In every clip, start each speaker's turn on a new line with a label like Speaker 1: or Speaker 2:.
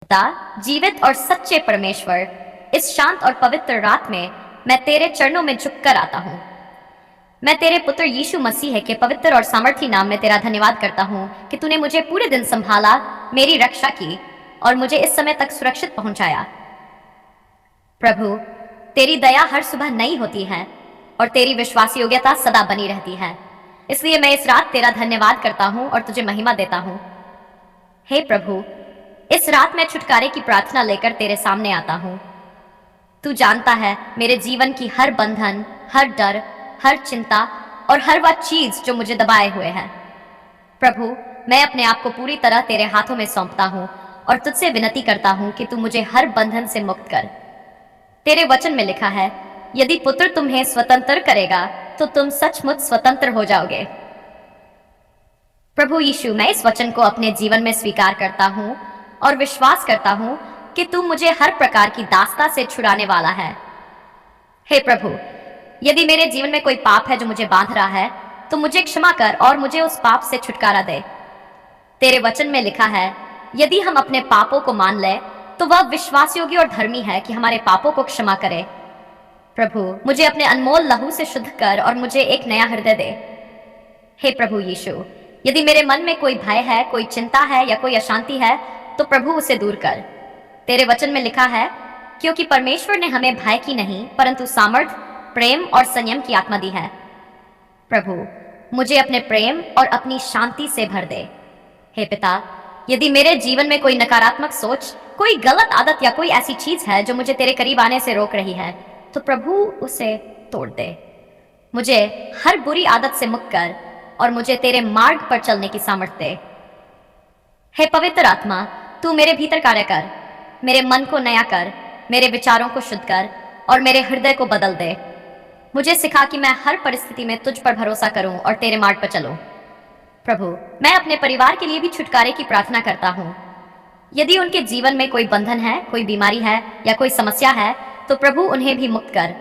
Speaker 1: पिता, जीवित और सच्चे परमेश्वर, इस शांत और पवित्र रात में मैं तेरे चरणों में झुककर आता हूँ। मैं तेरे पुत्र यीशु मसीह के पवित्र और सामर्थी नाम में तेरा धन्यवाद करता हूँ कि तूने मुझे पूरे दिन संभाला, मेरी रक्षा की और मुझे इस समय तक सुरक्षित पहुंचाया। प्रभु, तेरी दया हर सुबह नई होती है और तेरी विश्वास योग्यता सदा बनी रहती है। इसलिए मैं इस रात तेरा धन्यवाद करता हूँ और तुझे महिमा देता हूँ। हे प्रभु, इस रात मैं छुटकारे की प्रार्थना लेकर तेरे सामने आता हूँ। तू जानता है मेरे जीवन की हर बंधन, हर डर, हर चिंता और हर वह चीज जो मुझे दबाए हुए है। प्रभु, मैं अपने आप को पूरी तरह तेरे हाथों में सौंपता हूँ और तुझसे विनती करता हूँ कि तू मुझे हर बंधन से मुक्त कर। तेरे वचन में लिखा है, यदि पुत्र तुम्हें स्वतंत्र करेगा तो तुम सचमुच स्वतंत्र हो जाओगे। प्रभु यीशु, मैं इस वचन को अपने जीवन में स्वीकार करता हूँ और विश्वास करता हूँ कि तू मुझे हर प्रकार की दास्ता से छुड़ाने वाला है। हे प्रभु, यदि मेरे जीवन में कोई पाप है जो मुझे बांध रहा है, तो मुझे क्षमा कर और मुझे उस पाप से छुटकारा दे। तेरे वचन में लिखा है, यदि हम अपने पापों को मान ले तो वह विश्वास योग्य और धर्मी है कि हमारे पापों को क्षमा करे। प्रभु, मुझे अपने अनमोल लहू से शुद्ध कर और मुझे एक नया हृदय दे। हे प्रभु यीशु, यदि मेरे मन में कोई भय है, कोई चिंता है या कोई अशांति है, तो प्रभु उसे दूर कर। तेरे वचन में लिखा है, क्योंकि परमेश्वर ने हमें भय की नहीं परंतु सामर्थ, प्रेम और संयम की आत्मा दी है। प्रभु, मुझे अपने प्रेम और अपनी शांति से भर दे। हे पिता, यदि मेरे जीवन में कोई नकारात्मक सोच, कोई गलत आदत या कोई ऐसी चीज है जो मुझे तेरे करीब आने से रोक रही है, तो प्रभु उसे तोड़ दे। मुझे हर बुरी आदत से मुक्त कर और मुझे तेरे मार्ग पर चलने की सामर्थ्य दे। हे पवित्र आत्मा, तू मेरे भीतर कार्य कर, मेरे मन को नया कर, मेरे विचारों को शुद्ध कर और मेरे हृदय को बदल दे। मुझे सिखा कि मैं हर परिस्थिति में तुझ पर भरोसा करूं और तेरे मार्ग पर चलूं। प्रभु, मैं अपने परिवार के लिए भी छुटकारे की प्रार्थना करता हूं। यदि उनके जीवन में कोई बंधन है, कोई बीमारी है या कोई समस्या है, तो प्रभु उन्हें भी मुक्त कर,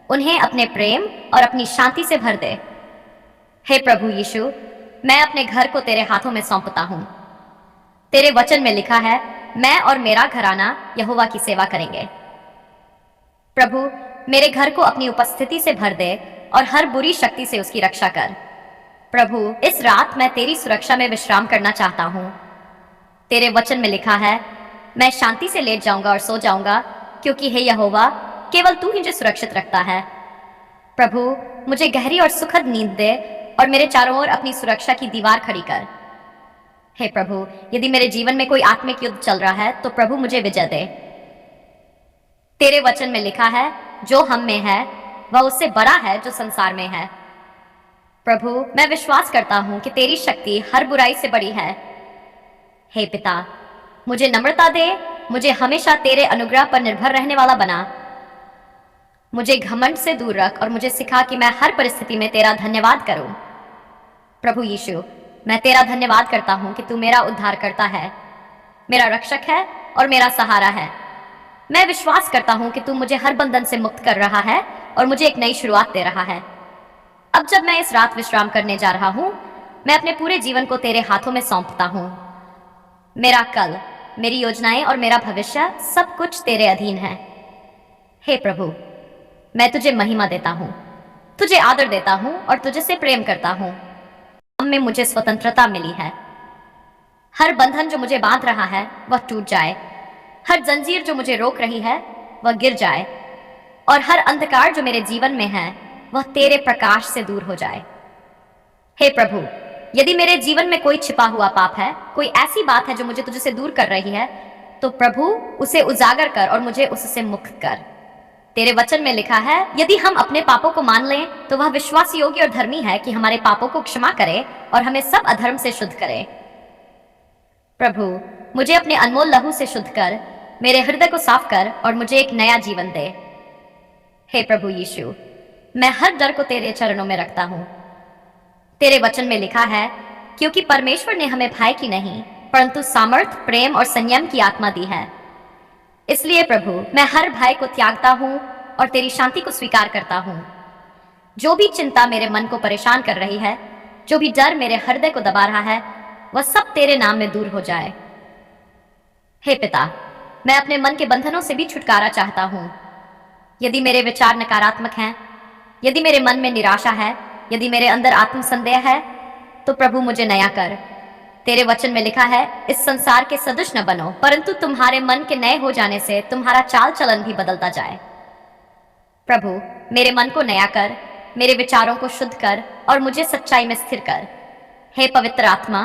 Speaker 1: उन्हें अपने प्रेम और अपनी शांति से भर दे। हे प्रभु यीशु, मैं अपने घर को तेरे हाथों में सौंपता हूं। तेरे वचन में लिखा है, मैं और मेरा घराना यहोवा की सेवा करेंगे। प्रभु, मेरे घर को अपनी उपस्थिति से भर दे और हर बुरी शक्ति से उसकी रक्षा कर। प्रभु, इस रात मैं तेरी सुरक्षा में विश्राम करना चाहता हूँ। तेरे वचन में लिखा है, मैं शांति से लेट जाऊंगा और सो जाऊंगा, क्योंकि हे यहोवा, केवल तू ही मुझे सुरक्षित रखता है। प्रभु, मुझे गहरी और सुखद नींद दे और मेरे चारों ओर अपनी सुरक्षा की दीवार खड़ी कर। हे प्रभु, यदि मेरे जीवन में कोई आत्मिक युद्ध चल रहा है, तो प्रभु मुझे विजय दे। तेरे वचन में लिखा है, जो हम में है वह उससे बड़ा है जो संसार में है। प्रभु, मैं विश्वास करता हूं कि तेरी शक्ति हर बुराई से बड़ी है। हे पिता, मुझे नम्रता दे, मुझे हमेशा तेरे अनुग्रह पर निर्भर रहने वाला बना। मुझे घमंड से दूर रख और मुझे सिखा कि मैं हर परिस्थिति में तेरा धन्यवाद करूं। प्रभु यीशु, मैं तेरा धन्यवाद करता हूं कि तू मेरा उद्धार करता है, मेरा रक्षक है और मेरा सहारा है। मैं विश्वास करता हूं कि तू मुझे हर बंधन से मुक्त कर रहा है और मुझे एक नई शुरुआत दे रहा है। अब जब मैं इस रात विश्राम करने जा रहा हूं, मैं अपने पूरे जीवन को तेरे हाथों में सौंपता हूं। मेरा कल, मेरी योजनाएं और मेरा भविष्य सब कुछ तेरे अधीन है। हे प्रभु, मैं तुझे महिमा देता हूं, तुझे आदर देता हूं और तुझे से प्रेम करता हूं। में मुझे स्वतंत्रता मिली है। हर बंधन जो मुझे बांध रहा है वह टूट जाए, हर जंजीर जो मुझे रोक रही है वह गिर जाए और हर अंधकार जो मेरे जीवन में है वह तेरे प्रकाश से दूर हो जाए। हे प्रभु, यदि मेरे जीवन में कोई छिपा हुआ पाप है, कोई ऐसी बात है जो मुझे तुझसे दूर कर रही है, तो प्रभु उसे उजागर कर और मुझे उससे मुक्त कर। तेरे वचन में लिखा है, यदि हम अपने पापों को मान लें तो वह विश्वास योग्य और धर्मी है कि हमारे पापों को क्षमा करे और हमें सब अधर्म से शुद्ध करे। प्रभु, मुझे अपने अनमोल लहू से शुद्ध कर, मेरे हृदय को साफ कर और मुझे एक नया जीवन दे। हे प्रभु यीशु, मैं हर डर को तेरे चरणों में रखता हूं। तेरे वचन में लिखा है, क्योंकि परमेश्वर ने हमें भय की नहीं परंतु सामर्थ, प्रेम और संयम की आत्मा दी है। इसलिए प्रभु, मैं हर भय को त्यागता हूं और तेरी शांति को स्वीकार करता हूं। जो भी चिंता मेरे मन को परेशान कर रही है, जो भी डर मेरे हृदय को दबा रहा है, वह सब तेरे नाम में दूर हो जाए। हे पिता, मैं अपने मन के बंधनों से भी छुटकारा चाहता हूँ। यदि मेरे विचार नकारात्मक हैं, यदि मेरे मन में निराशा है, यदि मेरे अंदर आत्मसंदेह है, तो प्रभु मुझे नया कर। तेरे वचन में लिखा है, इस संसार के सदृश न बनो, परंतु तुम्हारे मन के नए हो जाने से तुम्हारा चाल चलन भी बदलता जाए। प्रभु, मेरे मन को नया कर, मेरे विचारों को शुद्ध कर और मुझे सच्चाई में स्थिर कर। हे पवित्र आत्मा,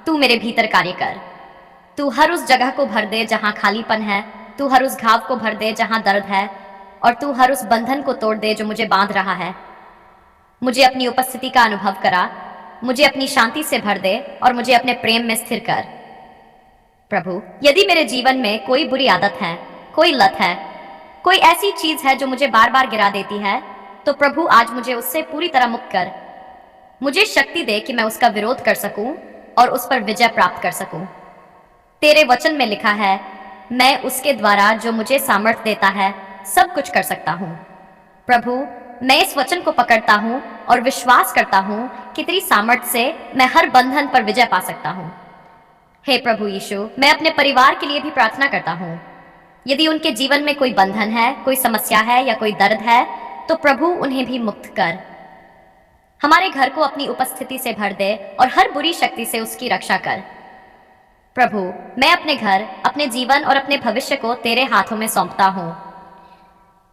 Speaker 1: तू मेरे भीतर कार्य कर। तू हर उस जगह को भर दे जहां खालीपन है, तू हर उस घाव को भर दे जहां दर्द है, और तू हर उस बंधन को तोड़ दे जो मुझे बांध रहा है। मुझे अपनी उपस्थिति का अनुभव करा, मुझे अपनी शांति से भर दे और मुझे अपने प्रेम में स्थिर कर। प्रभु, यदि मेरे जीवन में कोई बुरी आदत है, कोई लत है, कोई ऐसी चीज है जो मुझे बार बार गिरा देती है, तो प्रभु आज मुझे उससे पूरी तरह मुक्त कर। मुझे शक्ति दे कि मैं उसका विरोध कर सकूं और उस पर विजय प्राप्त कर सकूं। तेरे वचन में लिखा है, मैं उसके द्वारा जो मुझे सामर्थ्य देता है सब कुछ कर सकता हूं। प्रभु, मैं इस वचन को पकड़ता हूं और विश्वास करता हूं कि तेरी सामर्थ्य से मैं हर बंधन पर विजय पा सकता हूं। हे प्रभु यीशु, मैं अपने परिवार के लिए भी प्रार्थना करता हूं। यदि उनके जीवन में कोई बंधन है, कोई समस्या है या कोई दर्द है, तो प्रभु उन्हें भी मुक्त कर। हमारे घर को अपनी उपस्थिति से भर दे और हर बुरी शक्ति से उसकी रक्षा कर। प्रभु, मैं अपने घर, अपने जीवन और अपने भविष्य को तेरे हाथों में सौंपता हूं।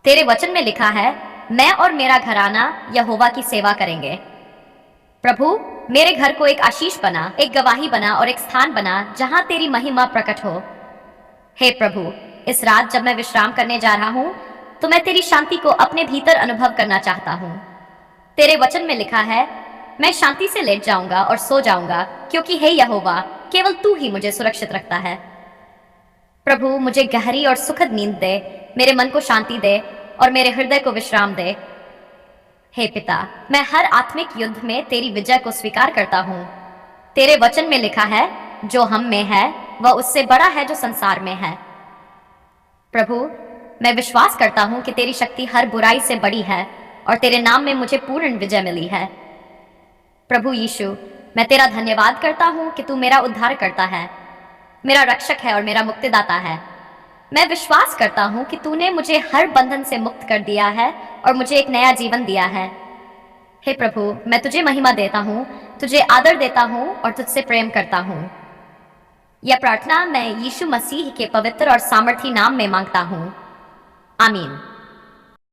Speaker 1: तेरे वचन में लिखा है, मैं और मेरा घराना यहोवा की सेवा करेंगे। प्रभु, मेरे घर को एक आशीष बना, एक गवाही बना और एक स्थान बना जहां तेरी महिमा प्रकट हो। हे प्रभु, इस रात जब मैं विश्राम करने जा रहा हूं, तो मैं तेरी शांति को अपने भीतर अनुभव करना चाहता हूं। तेरे वचन में लिखा है, मैं शांति से लेट जाऊंगा और सो जाऊंगा, क्योंकि हे यहोवा, केवल तू ही मुझे सुरक्षित रखता है। प्रभु, मुझे गहरी और सुखद नींद दे, मेरे मन को शांति दे और मेरे हृदय को विश्राम दे। हे पिता, मैं हर आत्मिक युद्ध में तेरी विजय को स्वीकार करता हूँ। तेरे वचन में लिखा है, जो हम में है वह उससे बड़ा है जो संसार में है। प्रभु, मैं विश्वास करता हूँ कि तेरी शक्ति हर बुराई से बड़ी है और तेरे नाम में मुझे पूर्ण विजय मिली है। प्रभु यीशु, मैं तेरा धन्यवाद करता हूँ कि तू मेरा उद्धार करता है, मेरा रक्षक है और मेरा मुक्तिदाता है। मैं विश्वास करता हूँ कि तूने मुझे हर बंधन से मुक्त कर दिया है और मुझे एक नया जीवन दिया है। हे प्रभु, मैं तुझे महिमा देता हूँ, तुझे आदर देता हूँ और तुझसे प्रेम करता हूँ। यह प्रार्थना मैं यीशु मसीह के पवित्र और सामर्थी नाम में मांगता हूँ। आमीन।